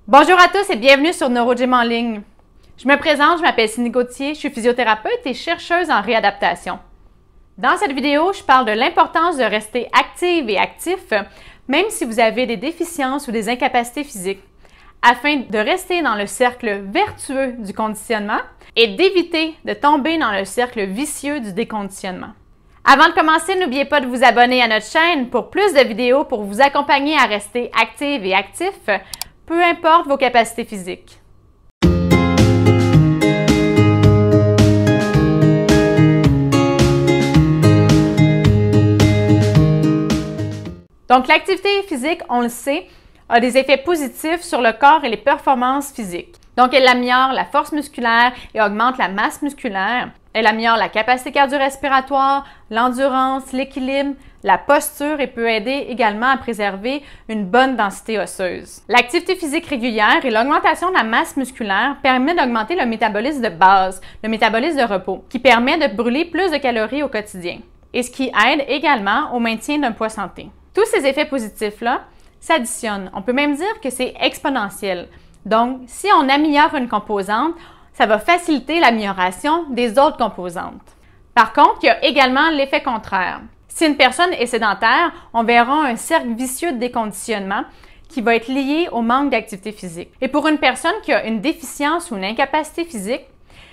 Bonjour à tous et bienvenue sur NeuroGym en ligne. Je me présente, je m'appelle Cindy Gauthier, je suis physiothérapeute et chercheuse en réadaptation. Dans cette vidéo, je parle de l'importance de rester active et actif, même si vous avez des déficiences ou des incapacités physiques, afin de rester dans le cercle vertueux du conditionnement et d'éviter de tomber dans le cercle vicieux du déconditionnement. Avant de commencer, n'oubliez pas de vous abonner à notre chaîne pour plus de vidéos pour vous accompagner à rester active et actif, peu importe vos capacités physiques. Donc, l'activité physique, on le sait, a des effets positifs sur le corps et les performances physiques. Donc, elle améliore la force musculaire et augmente la masse musculaire. Elle améliore la capacité cardio-respiratoire, l'endurance, l'équilibre, la posture et peut aider également à préserver une bonne densité osseuse. L'activité physique régulière et l'augmentation de la masse musculaire permet d'augmenter le métabolisme de base, le métabolisme de repos, qui permet de brûler plus de calories au quotidien et ce qui aide également au maintien d'un poids santé. Tous ces effets positifs-là s'additionnent. On peut même dire que c'est exponentiel. Donc, si on améliore une composante, ça va faciliter l'amélioration des autres composantes. Par contre, il y a également l'effet contraire. Si une personne est sédentaire, on verra un cercle vicieux de déconditionnement qui va être lié au manque d'activité physique. Et pour une personne qui a une déficience ou une incapacité physique,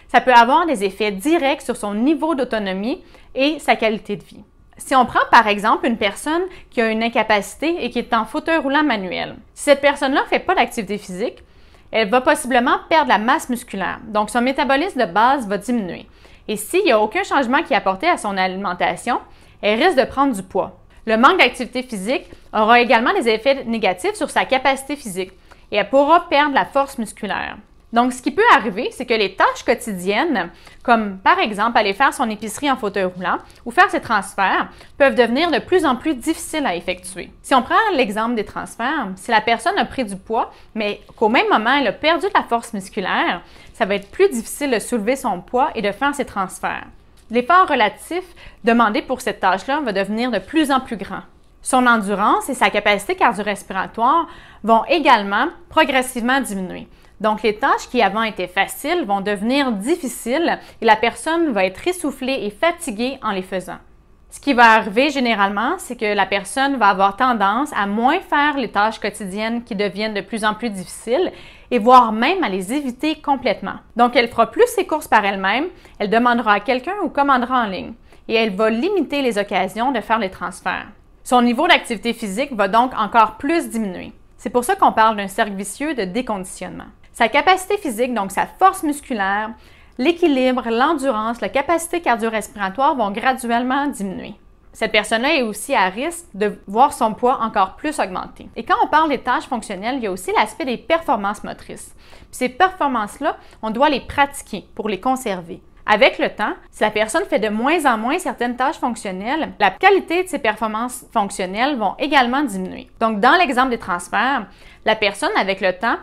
ça peut avoir des effets directs sur son niveau d'autonomie et sa qualité de vie. Si on prend par exemple une personne qui a une incapacité et qui est en fauteuil roulant manuel, si cette personne-là ne fait pas d'activité physique, elle va possiblement perdre la masse musculaire. Donc, son métabolisme de base va diminuer. Et s'il n'y a aucun changement qui est apporté à son alimentation, elle risque de prendre du poids. Le manque d'activité physique aura également des effets négatifs sur sa capacité physique et elle pourra perdre la force musculaire. Donc, ce qui peut arriver, c'est que les tâches quotidiennes, comme par exemple aller faire son épicerie en fauteuil roulant ou faire ses transferts, peuvent devenir de plus en plus difficiles à effectuer. Si on prend l'exemple des transferts, si la personne a pris du poids, mais qu'au même moment, elle a perdu de la force musculaire, ça va être plus difficile de soulever son poids et de faire ses transferts. L'effort relatif demandé pour cette tâche-là va devenir de plus en plus grand. Son endurance et sa capacité cardio-respiratoire vont également progressivement diminuer. Donc, les tâches qui avant étaient faciles vont devenir difficiles et la personne va être essoufflée et fatiguée en les faisant. Ce qui va arriver généralement, c'est que la personne va avoir tendance à moins faire les tâches quotidiennes qui deviennent de plus en plus difficiles et voire même à les éviter complètement. Donc, elle fera plus ses courses par elle-même, elle demandera à quelqu'un ou commandera en ligne et elle va limiter les occasions de faire les transferts. Son niveau d'activité physique va donc encore plus diminuer. C'est pour ça qu'on parle d'un cercle vicieux de déconditionnement. Sa capacité physique, donc sa force musculaire, l'équilibre, l'endurance, la capacité cardio-respiratoire vont graduellement diminuer. Cette personne-là est aussi à risque de voir son poids encore plus augmenter. Et quand on parle des tâches fonctionnelles, il y a aussi l'aspect des performances motrices. Puis ces performances-là, on doit les pratiquer pour les conserver. Avec le temps, si la personne fait de moins en moins certaines tâches fonctionnelles, la qualité de ses performances fonctionnelles vont également diminuer. Donc, dans l'exemple des transferts, la personne, avec le temps,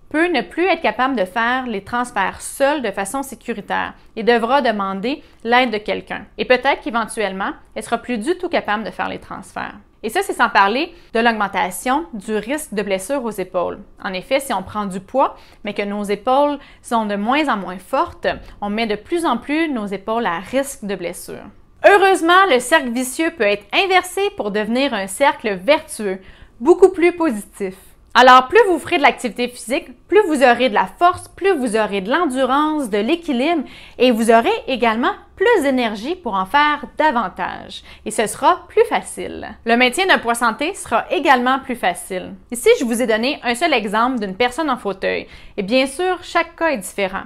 peut ne plus être capable de faire les transferts seule de façon sécuritaire et devra demander l'aide de quelqu'un. Et peut-être qu'éventuellement, elle sera plus du tout capable de faire les transferts. Et ça, c'est sans parler de l'augmentation du risque de blessure aux épaules. En effet, si on prend du poids, mais que nos épaules sont de moins en moins fortes, on met de plus en plus nos épaules à risque de blessure. Heureusement, le cercle vicieux peut être inversé pour devenir un cercle vertueux, beaucoup plus positif. Alors, plus vous ferez de l'activité physique, plus vous aurez de la force, plus vous aurez de l'endurance, de l'équilibre et vous aurez également plus d'énergie pour en faire davantage. Et ce sera plus facile. Le maintien d'un poids santé sera également plus facile. Ici, je vous ai donné un seul exemple d'une personne en fauteuil. Et bien sûr, chaque cas est différent.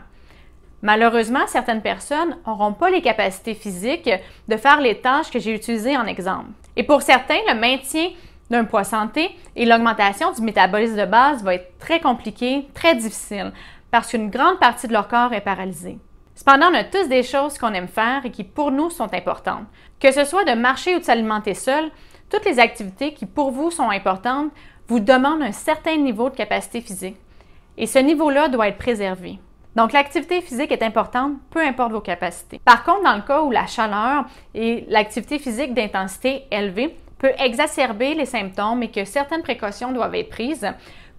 Malheureusement, certaines personnes n'auront pas les capacités physiques de faire les tâches que j'ai utilisées en exemple. Et pour certains, le maintien d'un poids santé et l'augmentation du métabolisme de base va être très compliqué, très difficile, parce qu'une grande partie de leur corps est paralysée. Cependant, on a tous des choses qu'on aime faire et qui pour nous sont importantes. Que ce soit de marcher ou de s'alimenter seul, toutes les activités qui pour vous sont importantes vous demandent un certain niveau de capacité physique. Et ce niveau-là doit être préservé. Donc, l'activité physique est importante, peu importe vos capacités. Par contre, dans le cas où la chaleur et l'activité physique d'intensité élevée peut exacerber les symptômes et que certaines précautions doivent être prises,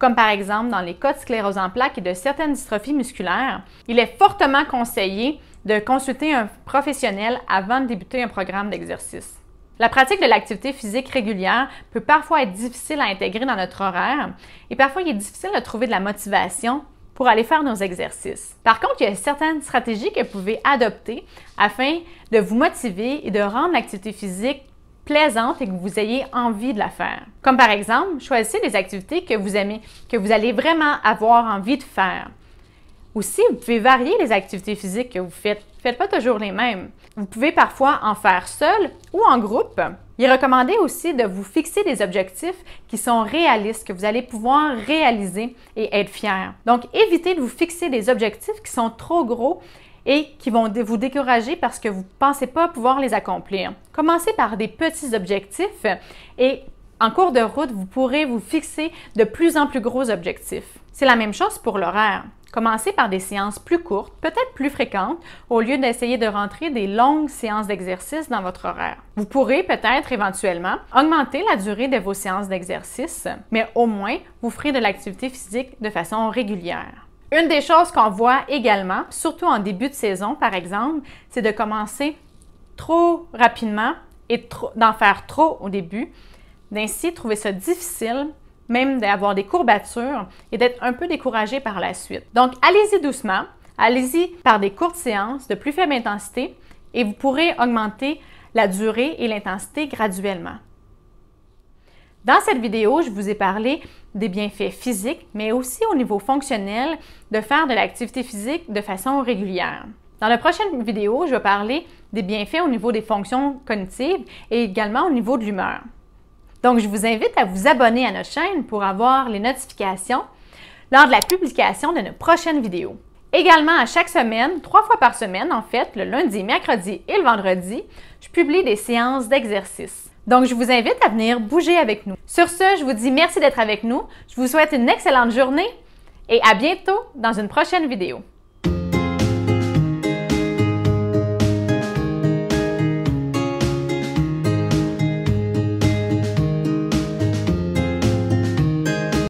comme par exemple dans les cas de sclérose en plaques et de certaines dystrophies musculaires, il est fortement conseillé de consulter un professionnel avant de débuter un programme d'exercice. La pratique de l'activité physique régulière peut parfois être difficile à intégrer dans notre horaire et parfois il est difficile de trouver de la motivation pour aller faire nos exercices. Par contre, il y a certaines stratégies que vous pouvez adopter afin de vous motiver et de rendre l'activité physique plaisante et que vous ayez envie de la faire. Comme par exemple, choisissez des activités que vous aimez, que vous allez vraiment avoir envie de faire. Aussi, vous pouvez varier les activités physiques que vous faites. Faites pas toujours les mêmes. Vous pouvez parfois en faire seul ou en groupe. Il est recommandé aussi de vous fixer des objectifs qui sont réalistes, que vous allez pouvoir réaliser et être fier. Donc, évitez de vous fixer des objectifs qui sont trop gros et qui vont vous décourager parce que vous ne pensez pas pouvoir les accomplir. Commencez par des petits objectifs et en cours de route, vous pourrez vous fixer de plus en plus gros objectifs. C'est la même chose pour l'horaire. Commencez par des séances plus courtes, peut-être plus fréquentes, au lieu d'essayer de rentrer des longues séances d'exercice dans votre horaire. Vous pourrez peut-être éventuellement augmenter la durée de vos séances d'exercice, mais au moins, vous ferez de l'activité physique de façon régulière. Une des choses qu'on voit également, surtout en début de saison par exemple, c'est de commencer trop rapidement et d'en faire trop au début, d'ainsi trouver ça difficile, même d'avoir des courbatures et d'être un peu découragé par la suite. Donc, allez-y doucement, allez-y par des courtes séances de plus faible intensité et vous pourrez augmenter la durée et l'intensité graduellement. Dans cette vidéo, je vous ai parlé des bienfaits physiques, mais aussi au niveau fonctionnel de faire de l'activité physique de façon régulière. Dans la prochaine vidéo, je vais parler des bienfaits au niveau des fonctions cognitives et également au niveau de l'humeur. Donc, je vous invite à vous abonner à notre chaîne pour avoir les notifications lors de la publication de nos prochaines vidéos. Également, à chaque semaine, 3 fois par semaine en fait, le lundi, mercredi et le vendredi, je publie des séances d'exercice. Donc, je vous invite à venir bouger avec nous. Sur ce, je vous dis merci d'être avec nous. Je vous souhaite une excellente journée et à bientôt dans une prochaine vidéo.